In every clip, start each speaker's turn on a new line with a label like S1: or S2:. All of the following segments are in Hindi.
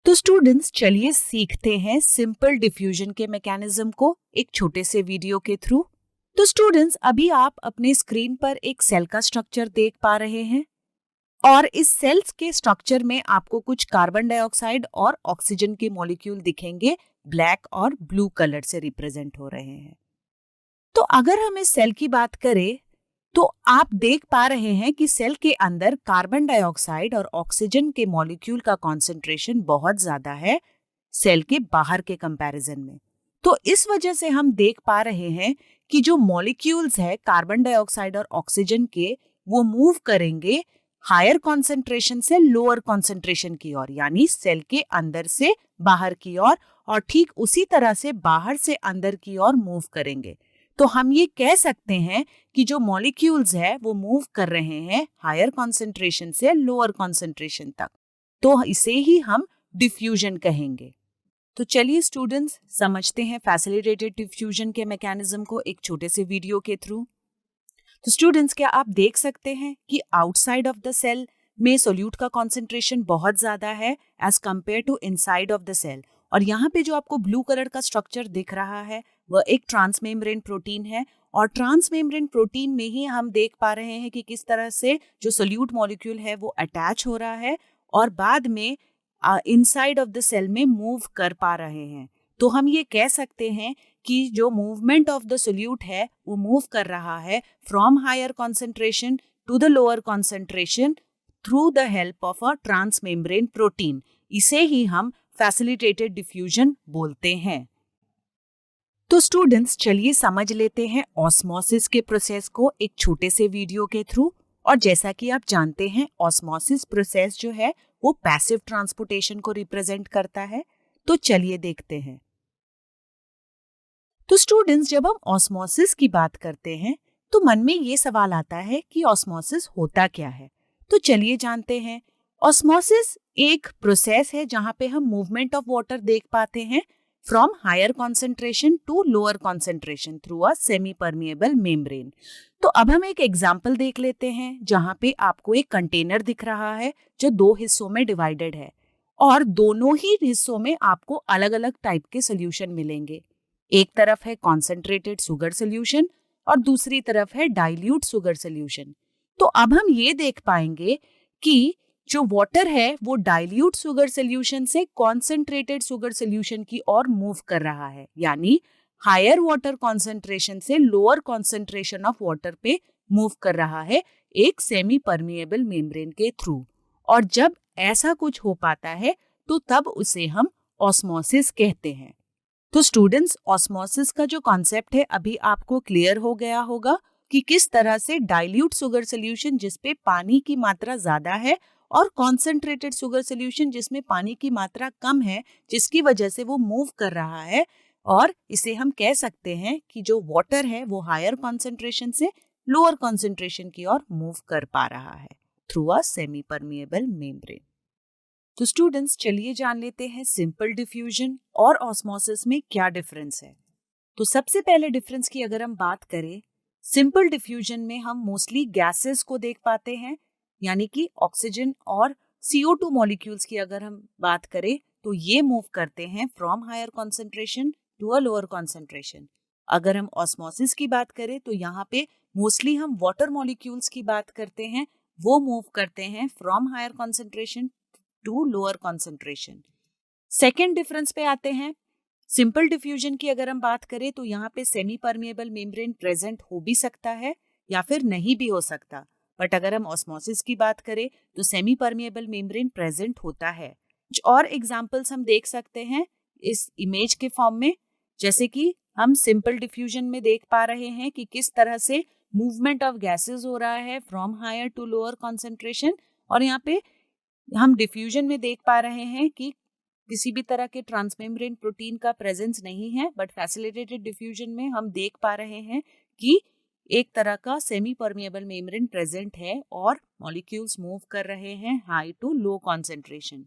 S1: तो स्टूडेंट्स चलिए सीखते हैं सिंपल डिफ्यूजन के मैकेनिज्म को एक छोटे से वीडियो के थ्रू। तो स्टूडेंट्स अभी आप अपने स्क्रीन पर एक सेल का स्ट्रक्चर देख पा रहे हैं और इस सेल्स के स्ट्रक्चर में आपको कुछ कार्बन डाइऑक्साइड और ऑक्सीजन के मॉलिक्यूल दिखेंगे, ब्लैक और ब्लू कलर से रिप्रेजेंट हो रहे हैं। तो अगर हम इस सेल की बात करें तो आप देख पा रहे हैं कि सेल के अंदर कार्बन डाइऑक्साइड और ऑक्सीजन के मॉलिक्यूल का कॉन्सेंट्रेशन बहुत ज्यादा है सेल के बाहर के कंपैरिजन में। तो इस वजह से हम देख पा रहे हैं कि जो मॉलिक्यूल्स है कार्बन डाइऑक्साइड और ऑक्सीजन के, वो मूव करेंगे हायर कॉन्सेंट्रेशन से लोअर कॉन्सेंट्रेशन की ओर, यानी सेल के अंदर से बाहर की ओर, और ठीक उसी तरह से बाहर से अंदर की ओर मूव करेंगे। तो हम ये कह सकते हैं कि जो मॉलिक्यूल्स है वो मूव कर रहे हैं हायर कॉन्सेंट्रेशन से लोअर कॉन्सेंट्रेशन तक। तो इसे ही हम डिफ्यूजन कहेंगे। तो चलिए स्टूडेंट्स समझते हैं फैसिलिटेटेड डिफ्यूजन के मैकेनिज्म को एक छोटे से वीडियो के थ्रू। तो स्टूडेंट्स क्या आप देख सकते हैं कि आउटसाइड ऑफ द सेल में सोल्यूट का कॉन्सेंट्रेशन बहुत ज्यादा है as compare to inside of the cell. और यहाँ पे जो आपको ब्लू कलर का स्ट्रक्चर दिख रहा है वह एक ट्रांसमेम्ब्रेन प्रोटीन है, और ट्रांसमेम्ब्रेन प्रोटीन में ही हम देख पा रहे हैं कि किस तरह से जो सोल्यूट मॉलिक्यूल है वो अटैच हो रहा है और बाद में इनसाइड ऑफ द सेल में मूव कर पा रहे हैं। तो हम ये कह सकते हैं कि जो मूवमेंट ऑफ द सोल्यूट है वो मूव कर रहा है from higher concentration to the lower concentration through the help of a transmembrane protein. इसे ही हम फैसिलिटेटेड डिफ्यूजन बोलते हैं। तो स्टूडेंट्स चलिए समझ लेते हैं ऑस्मोसिस के प्रोसेस को एक छोटे से वीडियो के थ्रू। और जैसा कि आप जानते हैं ऑस्मोसिस प्रोसेस जो है वो पैसिव ट्रांसपोर्टेशन को रिप्रेजेंट करता है। तो चलिए देखते हैं। तो स्टूडेंट्स जब हम ऑस्मोसिस की बात करते हैं तो मन में ये सवाल आता है कि ऑस्मोसिस होता क्या है। तो चलिए जानते हैं। ऑस्मोसिस एक प्रोसेस है जहां पे हम मूवमेंट ऑफ वाटर देख पाते हैं from higher concentration to lower concentration through a semi permeable membrane. तो अब हम एक एग्जाम्पल देख लेते हैं जहां पे आपको एक कंटेनर दिख रहा है जो दो हिस्सों में डिवाइडेड है और दोनों ही हिस्सों में आपको अलग अलग टाइप के सोल्यूशन मिलेंगे। एक तरफ है कॉन्सेंट्रेटेड शुगर सोल्यूशन और दूसरी तरफ है डाइल्यूट शुगर सोल्यूशन। तो अब हम ये देख पाएंगे कि जो वाटर है वो डाइल्यूट शुगर सोल्यूशन से कॉन्सेंट्रेटेड शुगर सोल्यूशन की ओर मूव कर रहा है, यानी हायर वाटर कॉन्सेंट्रेशन से लोअर कॉन्सेंट्रेशन ऑफ वाटर पे मूव कर रहा है एक सेमी परमिएबल मेम्ब्रेन के थ्रू। और जब ऐसा कुछ हो पाता है तो तब उसे हम ऑस्मोसिस कहते हैं। तो स्टूडेंट्स ऑस्मोसिस का जो कॉन्सेप्ट है अभी आपको क्लियर हो गया होगा कि किस तरह से डाइल्यूट शुगर सोल्यूशन जिसपे पानी की मात्रा ज्यादा है और कॉन्सेंट्रेटेड शुगर सोल्यूशन जिसमें पानी की मात्रा कम है, जिसकी वजह से वो मूव कर रहा है। और इसे हम कह सकते हैं कि जो वाटर है वो हायर कॉन्सेंट्रेशन से लोअर कॉन्सेंट्रेशन की ओर मूव कर पा रहा है through a semi permeable membrane. तो स्टूडेंट्स चलिए जान लेते हैं सिंपल डिफ्यूजन और ऑस्मोसिस में क्या डिफरेंस है। तो सबसे पहले डिफरेंस की अगर हम बात करें, सिंपल डिफ्यूजन में हम मोस्टली गैसेस को देख पाते हैं, यानी कि ऑक्सीजन और CO2 मॉलिक्यूल्स की अगर हम बात करें तो ये मूव करते हैं from higher concentration to a lower concentration. अगर हम ऑस्मोसिस की बात करें तो यहाँ पे मोस्टली हम वाटर मॉलिक्यूल्स की बात करते हैं, वो मूव करते हैं from higher concentration to lower concentration. Second difference पे आते हैं। सिंपल डिफ्यूजन की अगर हम बात करें तो यहाँ पे सेमी परमिएबल मेम्ब्रेन प्रेजेंट हो भी सकता है या फिर नहीं भी हो सकता। बट अगर हम ऑस्मोसिस की बात करें तो सेमी परमिएबल मेम्ब्रेन प्रेजेंट होता है। कुछ और एग्जांपल्स हम देख सकते हैं इस इमेज के फॉर्म में, जैसे कि हम सिंपल डिफ्यूजन में देख पा रहे हैं कि किस तरह से मूवमेंट ऑफ गैसेस हो रहा है from higher to lower concentration, और यहाँ पे हम डिफ्यूजन में देख पा रहे हैं कि किसी भी तरह के ट्रांसमेम्ब्रेन प्रोटीन का प्रेजेंस नहीं है। बट फैसिलिटेटेड डिफ्यूजन में हम देख पा रहे हैं कि एक तरह का सेमी परमिएबल मेम्ब्रेन प्रेजेंट है और मॉलिक्यूल्स मूव कर रहे हैं हाई टू लो कॉन्सेंट्रेशन।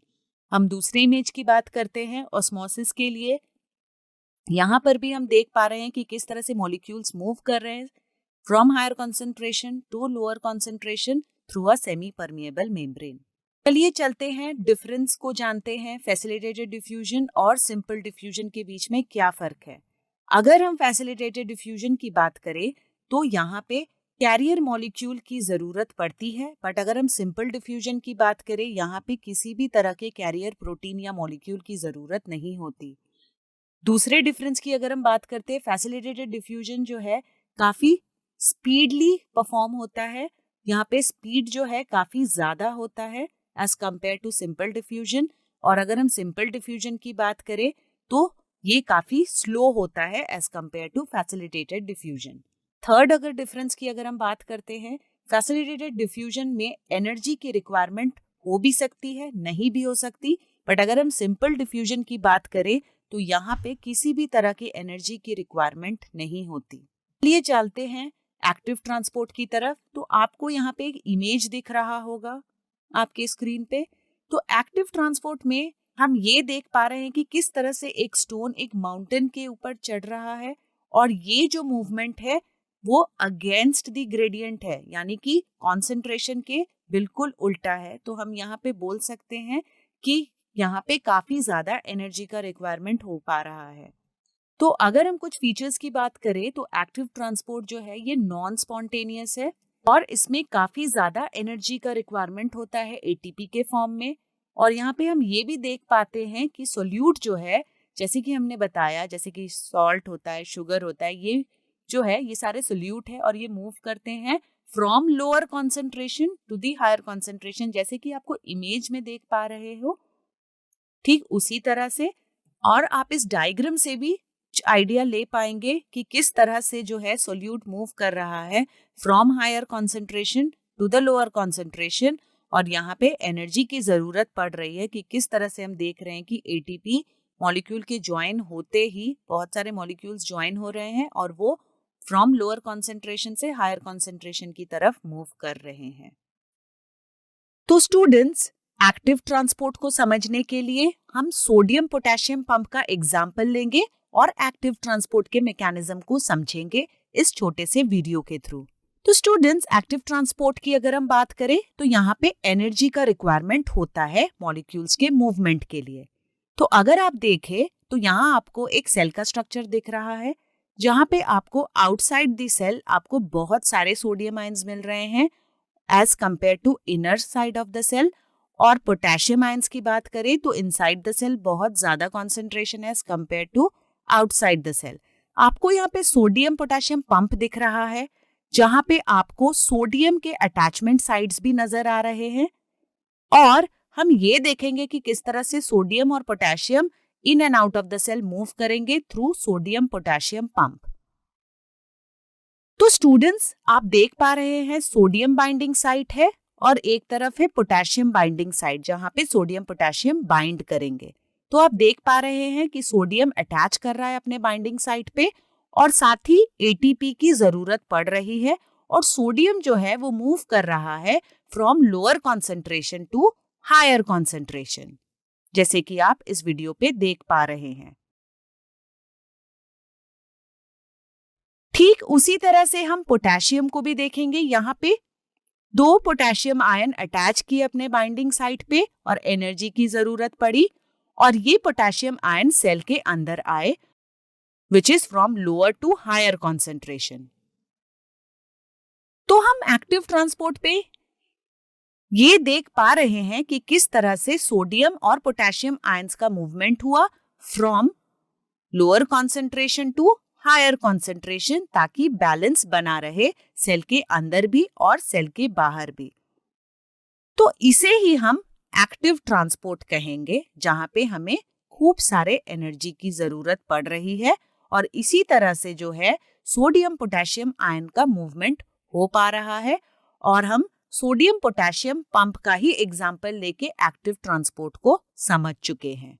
S1: हम दूसरे इमेज की बात करते हैं ऑस्मोसिस के लिए। यहाँ पर भी हम देख पा रहे हैं कि किस तरह से मॉलिक्यूल्स मूव कर रहे हैं from higher concentration to lower concentration through a semi permeable membrane. चलिए चलते हैं, डिफरेंस को जानते हैं। फैसिलिटेटेड डिफ्यूजन और सिंपल डिफ्यूजन के बीच में क्या फर्क है। अगर हम फैसिलिटेटेड डिफ्यूजन की बात करें तो यहाँ पे कैरियर मॉलिक्यूल की जरूरत पड़ती है, बट अगर हम सिंपल डिफ्यूजन की बात करें यहाँ पे किसी भी तरह के कैरियर प्रोटीन या मॉलिक्यूल की जरूरत नहीं होती। दूसरे डिफरेंस की अगर हम बात करते हैं, फैसिलिटेटेड डिफ्यूजन जो है काफी स्पीडली परफॉर्म होता है। यहाँ पे स्पीड जो है काफी ज्यादा होता है as compare to simple diffusion. और अगर हम सिंपल डिफ्यूजन की बात करें तो ये काफी स्लो होता है as compare to facilitated diffusion. Third अगर डिफरेंस की अगर हम बात करते हैं, फैसिलिटेटेड डिफ्यूजन में एनर्जी की रिक्वायरमेंट हो भी सकती है, नहीं भी हो सकती, बट अगर हम सिंपल डिफ्यूजन की बात करें तो यहाँ पे किसी भी तरह की एनर्जी की रिक्वायरमेंट नहीं होती। चलिए चलते हैं एक्टिव ट्रांसपोर्ट की तरफ। तो आपको यहाँ पे एक इमेज दिख रहा होगा आपके स्क्रीन पे। तो एक्टिव ट्रांसपोर्ट में हम ये देख पा रहे हैं कि किस तरह से एक स्टोन एक माउंटेन के ऊपर चढ़ रहा है और ये जो मूवमेंट है वो अगेंस्ट द ग्रेडियंट है, यानी कि कॉन्सेंट्रेशन के बिल्कुल उल्टा है। तो हम यहाँ पे बोल सकते हैं कि यहाँ पे काफी ज्यादा एनर्जी का रिक्वायरमेंट हो पा रहा है। तो अगर हम कुछ फीचर्स की बात करें तो एक्टिव ट्रांसपोर्ट जो है ये नॉन स्पॉन्टेनियस है और इसमें काफी ज्यादा एनर्जी का रिक्वायरमेंट होता है एटीपी के फॉर्म में। और यहाँ पे हम ये भी देख पाते हैं कि सोल्यूट जो है, जैसे कि हमने बताया, जैसे कि सॉल्ट होता है, शुगर होता है, ये जो है ये सारे सोल्यूट है और ये मूव करते हैं from lower concentration to the higher concentration, जैसे कि आपको इमेज में देख पा रहे हो। ठीक उसी तरह से, और आप इस डायग्राम से भी आइडिया ले पाएंगे कि किस तरह से जो है सोल्यूट मूव कर रहा है from higher concentration to the lower concentration. और यहाँ पे एनर्जी की जरूरत पड़ रही है कि किस तरह से हम देख रहे हैं कि एटीपी मॉलिक्यूल के ज्वाइन होते ही बहुत सारे मॉलिक्यूल्स ज्वाइन हो रहे हैं और वो फ्रॉम लोअर कॉन्सेंट्रेशन से हायर कॉन्सेंट्रेशन की तरफ मूव कर रहे हैं। तो स्टूडेंट्स, एक्टिव ट्रांसपोर्ट को समझने के लिए हम सोडियम पोटेशियम पंप का एग्जाम्पल लेंगे और एक्टिव ट्रांसपोर्ट के मैकेनिज्म को समझेंगे इस छोटे से वीडियो के थ्रू। तो स्टूडेंट्स, एक्टिव ट्रांसपोर्ट की अगर हम बात करें तो यहाँ पे एनर्जी का रिक्वायरमेंट होता है मॉलिक्यूल्स के मूवमेंट के लिए। तो अगर आप देखें तो यहाँ आपको एक सेल का स्ट्रक्चर दिख रहा है जहाँ पे आपको आउटसाइड द सेल आपको बहुत सारे सोडियम आयंस मिल रहे हैं as compare to inner side of the cell. और पोटेशियम आयंस की बात करें तो इनसाइड द सेल बहुत ज्यादा कॉन्सेंट्रेशन है as compare to outside the cell. आपको यहाँ पे सोडियम पोटेशियम पंप दिख रहा है जहां पे आपको सोडियम के अटैचमेंट साइड्स भी नजर आ रहे हैं और हम ये देखेंगे कि किस तरह से सोडियम और potassium in and out of the cell move करेंगे थ्रू सोडियम पोटेशियम पंप। तो स्टूडेंट्स, आप देख पा रहे हैं सोडियम बाइंडिंग साइट है और एक तरफ है पोटेशियम बाइंडिंग साइट जहां पे सोडियम पोटेशियम बाइंड करेंगे। तो आप देख पा रहे हैं कि सोडियम अटैच कर रहा है अपने बाइंडिंग साइट पे और साथ ही एटीपी की जरूरत पड़ रही है और सोडियम जो है वो मूव कर रहा है from lower concentration to higher concentration, जैसे कि आप इस वीडियो पे देख पा रहे हैं। ठीक उसी तरह से हम पोटेशियम को भी देखेंगे। यहाँ पे 2 पोटेशियम आयन अटैच किए अपने बाइंडिंग साइट पे और एनर्जी की जरूरत पड़ी और ये पोटेशियम आयन सेल के अंदर आए which is from lower to higher concentration। तो हम एक्टिव ट्रांसपोर्ट पे ये देख पा रहे हैं कि किस तरह से सोडियम और पोटेशियम आयंस का मूवमेंट हुआ from lower concentration to higher concentration, ताकि बैलेंस बना रहे सेल के अंदर भी और सेल के बाहर भी। तो इसे ही हम एक्टिव ट्रांसपोर्ट कहेंगे जहां पे हमें खूब सारे एनर्जी की जरूरत पड़ रही है और इसी तरह से जो है सोडियम पोटेशियम आयन का मूवमेंट हो पा रहा है। और हम सोडियम पोटेशियम पंप का ही एग्जाम्पल लेके एक्टिव ट्रांसपोर्ट को समझ चुके हैं।